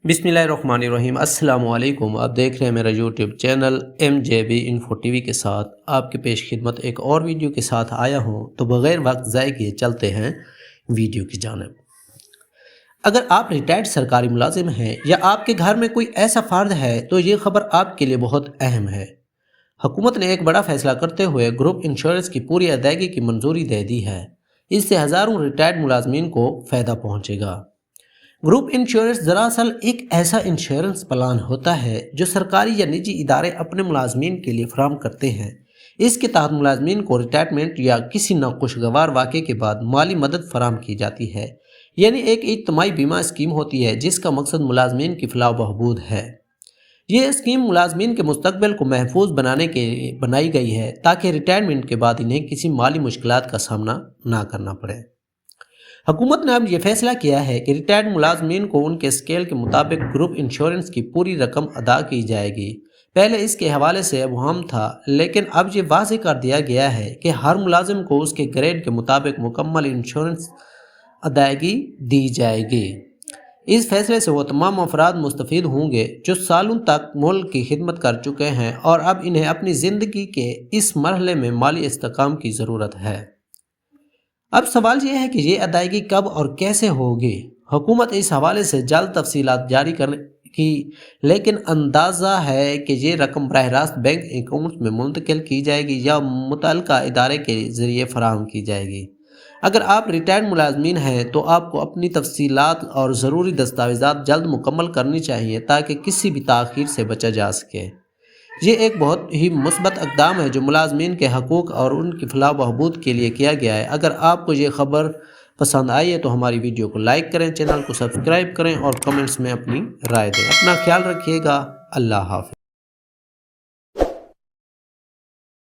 बिस्मिल्लाहिर्रहमानिर्रहीम। अस्सलाम वालेकुम। आप देख रहे हैं मेरा YouTube channel MJB info TV के साथ आपके पेश खिदमत एक और वीडियो के साथ आया हूं। तो बग़ैर वक्त ज़ाय किए चलते हैं वीडियो की जानिब। अगर आप रिटायर्ड सरकारी मुलाजिम हैं या आपके घर में कोई ऐसा फ़र्द है तो ये ख़बर आपके लिए बहुत अहम है। हुकूमत ने एक बड़ा फ़ैसला करते हुए ग्रुप इंश्योरेंस की पूरी अदायगी की मंजूरी दे दी है। इससे हज़ारों रिटायर्ड मुलाजमीन को फ़ायदा पहुँचेगा। ग्रुप इंश्योरेंस दरअसल एक ऐसा इंश्योरेंस प्लान होता है जो सरकारी या निजी इदारे अपने मुलाजमीन के लिए फराहम करते हैं। इसके तहत मुलाजमीन को रिटायरमेंट या किसी नाखुशगवार वाक़े के बाद माली मदद फराहम की जाती है। यानी एक इज्तिमाई बीमा स्कीम होती है जिसका मकसद मुलाजमीन की फलाह बहबूद है। ये स्कीम मुलाजमीन के मुस्तकबिल को महफूज बनाने के लिए बनाई गई है ताकि रिटायरमेंट के बाद इन्हें किसी माली मुश्किलात का सामना ना करना पड़े। हुकूमत ने अब यह फैसला किया है कि रिटायर्ड मुलाजमीन को उनके स्केल के मुताबिक ग्रुप इंश्योरेंस की पूरी रकम अदा की जाएगी। पहले इसके हवाले से अबहम था, लेकिन अब ये वाज़ेह कर दिया गया है कि हर मुलाजिम को उसके ग्रेड के मुताबिक मुकम्मल इंश्योरेंस अदायगी दी जाएगी। इस फैसले से वो तमाम अफराद मुस्तफ़ीद होंगे जो सालों तक मुल्क की खिदमत कर चुके हैं और अब इन्हें अपनी ज़िंदगी के इस मरहले में माली इस्तेकाम की ज़रूरत है। अब सवाल यह है कि ये अदायगी कब और कैसे होगी। हुकूमत इस हवाले से जल्द तफसीलात जारी करेगी, लेकिन अंदाज़ा है कि ये रकम बराह रास्त बैंक अकाउंट में मुंतकिल की जाएगी या मुतल्लिका इदारे के ज़रिए फराहम की जाएगी। अगर आप रिटायर्ड मुलाजमीन हैं तो आपको अपनी तफसीलात और ज़रूरी दस्तावेज़ात जल्द मुकम्मल करनी चाहिए ताकि किसी भी ताख़ीर से बचा जा सके। ये एक बहुत ही मुस्बत इक़दाम है जो मुलाजमीन के हकूक़ और उनकी फलाह बहबूद के लिए किया गया है। अगर आपको ये ख़बर पसंद आई है तो हमारी वीडियो को लाइक करें, चैनल को सब्सक्राइब करें और कमेंट्स में अपनी राय दें। अपना ख्याल रखिएगा। अल्लाह हाफ़िज़।